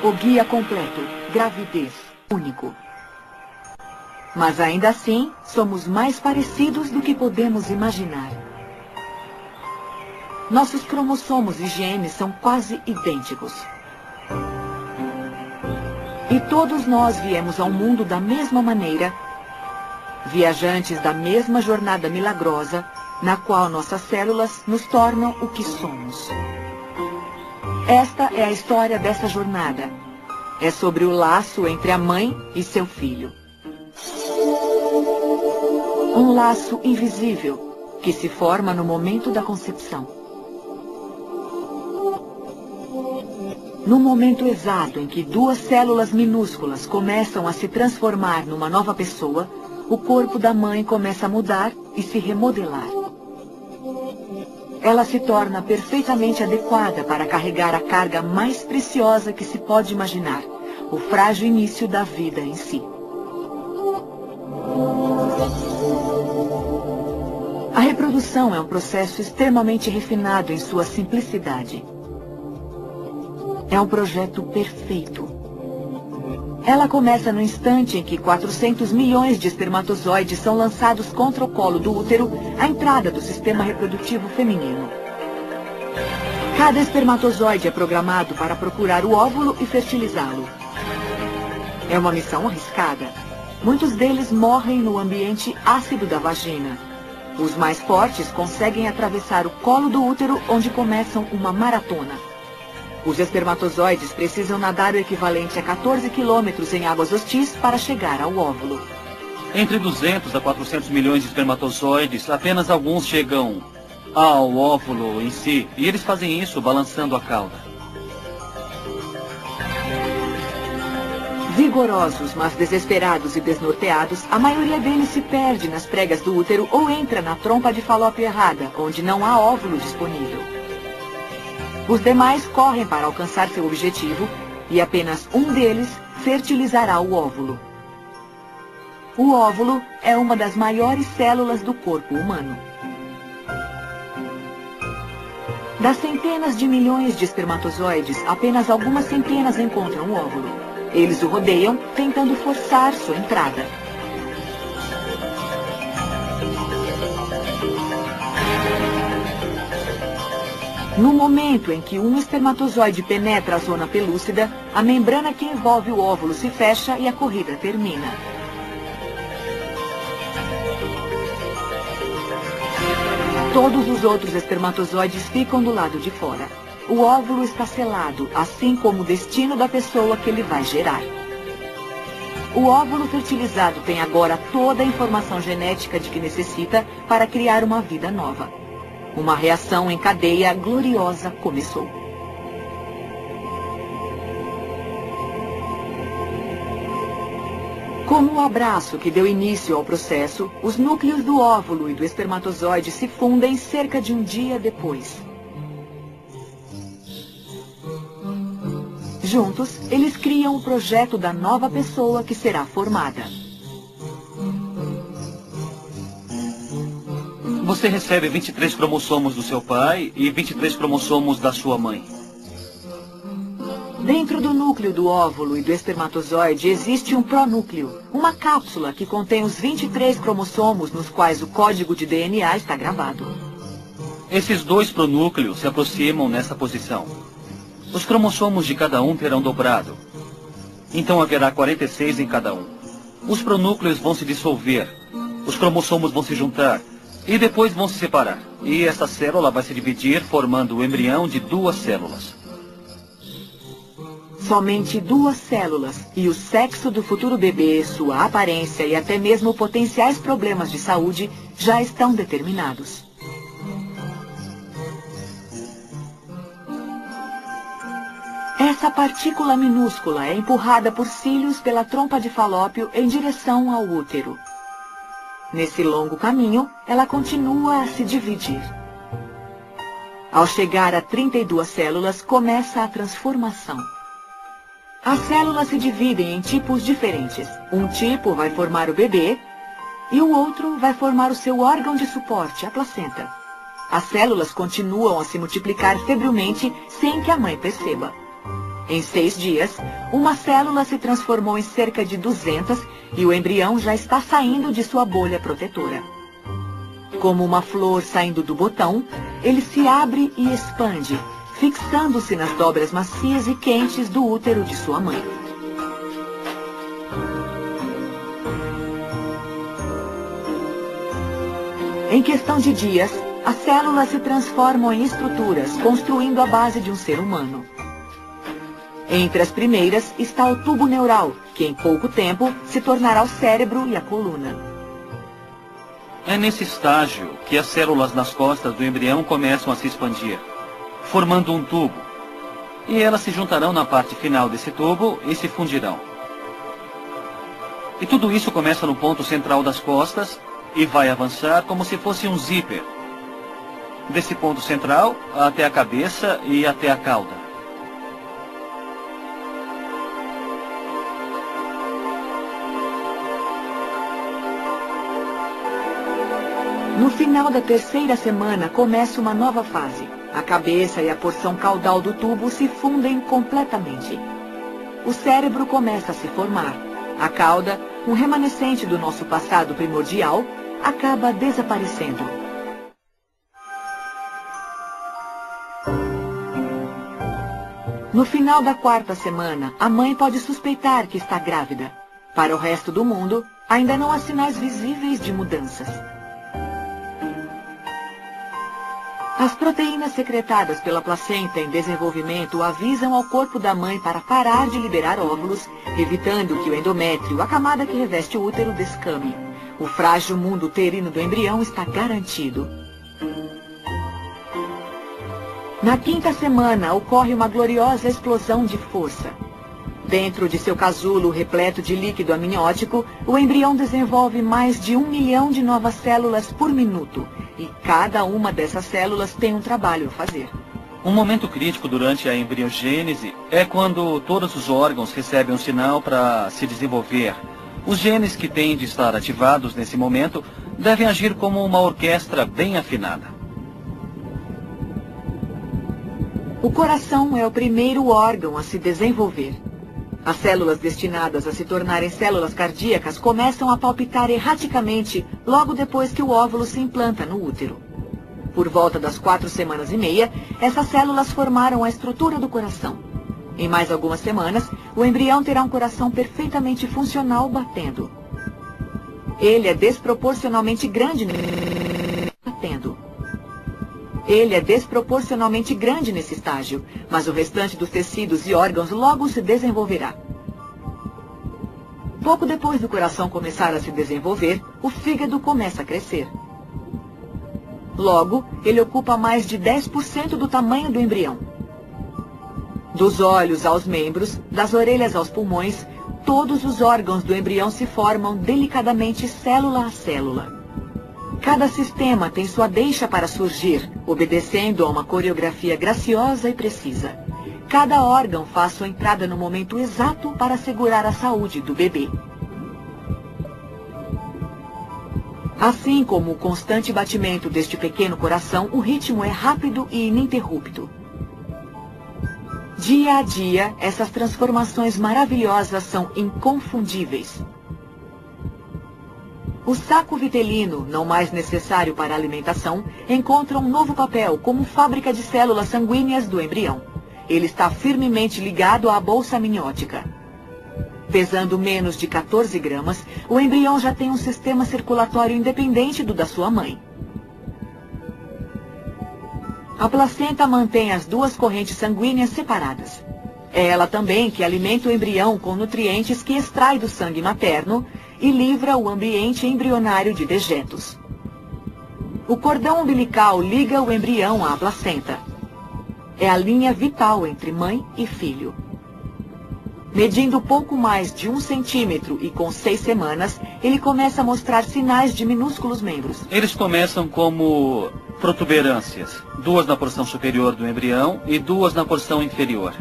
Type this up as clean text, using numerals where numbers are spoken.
O guia completo, gravidez, único. Mas ainda assim, somos mais parecidos do que podemos imaginar. Nossos cromossomos e genes são quase idênticos. E todos nós viemos ao mundo da mesma maneira, viajantes da mesma jornada milagrosa, na qual nossas células nos tornam o que somos. Esta é a história dessa jornada. É sobre o laço entre a mãe e seu filho. Um laço invisível que se forma no momento da concepção. No momento exato em que duas células minúsculas começam a se transformar numa nova pessoa, o corpo da mãe começa a mudar e se remodelar. Ela se torna perfeitamente adequada para carregar a carga mais preciosa que se pode imaginar, o frágil início da vida em si. A reprodução é um processo extremamente refinado em sua simplicidade. É um projeto perfeito. Ela começa no instante em que 400 milhões de espermatozoides são lançados contra o colo do útero, à entrada do sistema reprodutivo feminino. Cada espermatozoide é programado para procurar o óvulo e fertilizá-lo. É uma missão arriscada. Muitos deles morrem no ambiente ácido da vagina. Os mais fortes conseguem atravessar o colo do útero, onde começam uma maratona. Os espermatozoides precisam nadar o equivalente a 14 quilômetros em águas hostis para chegar ao óvulo. Entre 200 a 400 milhões de espermatozoides, apenas alguns chegam ao óvulo em si, e eles fazem isso balançando a cauda. Vigorosos, mas desesperados e desnorteados, a maioria deles se perde nas pregas do útero ou entra na trompa de Falópio errada, onde não há óvulo disponível. Os demais correm para alcançar seu objetivo e apenas um deles fertilizará o óvulo. O óvulo é uma das maiores células do corpo humano. Das centenas de milhões de espermatozoides, apenas algumas centenas encontram o óvulo. Eles o rodeiam, tentando forçar sua entrada. No momento em que um espermatozoide penetra a zona pelúcida, a membrana que envolve o óvulo se fecha e a corrida termina. Todos os outros espermatozoides ficam do lado de fora. O óvulo está selado, assim como o destino da pessoa que ele vai gerar. O óvulo fertilizado tem agora toda a informação genética de que necessita para criar uma vida nova. Uma reação em cadeia gloriosa começou. Como o abraço que deu início ao processo, os núcleos do óvulo e do espermatozoide se fundem cerca de um dia depois. Juntos, eles criam o projeto da nova pessoa que será formada. Você recebe 23 cromossomos do seu pai e 23 cromossomos da sua mãe. Dentro do núcleo do óvulo e do espermatozoide existe um pronúcleo, uma cápsula que contém os 23 cromossomos nos quais o código de DNA está gravado. Esses dois pronúcleos se aproximam nessa posição. Os cromossomos de cada um terão dobrado. Então haverá 46 em cada um. Os pronúcleos vão se dissolver, os cromossomos vão se juntar e depois vão se separar. E essa célula vai se dividir, formando o embrião de duas células. Somente duas células e o sexo do futuro bebê, sua aparência e até mesmo potenciais problemas de saúde já estão determinados. Essa partícula minúscula é empurrada por cílios pela trompa de Falópio em direção ao útero. Nesse longo caminho, ela continua a se dividir. Ao chegar a 32 células, começa a transformação. As células se dividem em tipos diferentes. Um tipo vai formar o bebê e o outro vai formar o seu órgão de suporte, a placenta. As células continuam a se multiplicar febrilmente sem que a mãe perceba. Em 6 dias, uma célula se transformou em cerca de 200 e o embrião já está saindo de sua bolha protetora. Como uma flor saindo do botão, ele se abre e expande, fixando-se nas dobras macias e quentes do útero de sua mãe. Em questão de dias, as células se transformam em estruturas, construindo a base de um ser humano. Entre as primeiras está o tubo neural, que em pouco tempo se tornará o cérebro e a coluna. É nesse estágio que as células nas costas do embrião começam a se expandir, formando um tubo. E elas se juntarão na parte final desse tubo e se fundirão. E tudo isso começa no ponto central das costas e vai avançar como se fosse um zíper. Desse ponto central até a cabeça e até a cauda. No final da terceira semana começa uma nova fase. A cabeça e a porção caudal do tubo se fundem completamente. O cérebro começa a se formar. A cauda, um remanescente do nosso passado primordial, acaba desaparecendo. No final da quarta semana, a mãe pode suspeitar que está grávida. Para o resto do mundo, ainda não há sinais visíveis de mudanças. As proteínas secretadas pela placenta em desenvolvimento avisam ao corpo da mãe para parar de liberar óvulos, evitando que o endométrio, a camada que reveste o útero, descame. O frágil mundo uterino do embrião está garantido. Na quinta semana, ocorre uma gloriosa explosão de força. Dentro de seu casulo repleto de líquido amniótico, o embrião desenvolve mais de 1 milhão de novas células por minuto. E cada uma dessas células tem um trabalho a fazer. Um momento crítico durante a embriogênese é quando todos os órgãos recebem um sinal para se desenvolver. Os genes que têm de estar ativados nesse momento devem agir como uma orquestra bem afinada. O coração é o primeiro órgão a se desenvolver. As células destinadas a se tornarem células cardíacas começam a palpitar erraticamente logo depois que o óvulo se implanta no útero. Por volta das 4 semanas e meia, essas células formaram a estrutura do coração. Em mais algumas semanas, o embrião terá um coração perfeitamente funcional batendo. Ele é desproporcionalmente grande nesse estágio, mas o restante dos tecidos e órgãos logo se desenvolverá. Pouco depois do coração começar a se desenvolver, o fígado começa a crescer. Logo, ele ocupa mais de 10% do tamanho do embrião. Dos olhos aos membros, das orelhas aos pulmões, todos os órgãos do embrião se formam delicadamente célula a célula. Cada sistema tem sua deixa para surgir, obedecendo a uma coreografia graciosa e precisa. Cada órgão faz sua entrada no momento exato para assegurar a saúde do bebê. Assim como o constante batimento deste pequeno coração, o ritmo é rápido e ininterrupto. Dia a dia, essas transformações maravilhosas são inconfundíveis. O saco vitelino, não mais necessário para a alimentação, encontra um novo papel como fábrica de células sanguíneas do embrião. Ele está firmemente ligado à bolsa amniótica. Pesando menos de 14 gramas, o embrião já tem um sistema circulatório independente do da sua mãe. A placenta mantém as duas correntes sanguíneas separadas. É ela também que alimenta o embrião com nutrientes que extrai do sangue materno e livra o ambiente embrionário de dejetos. O cordão umbilical liga o embrião à placenta. É a linha vital entre mãe e filho. Medindo pouco mais de 1 centímetro e com 6 semanas, ele começa a mostrar sinais de minúsculos membros. Eles começam como protuberâncias, 2 na porção superior do embrião e 2 na porção inferior.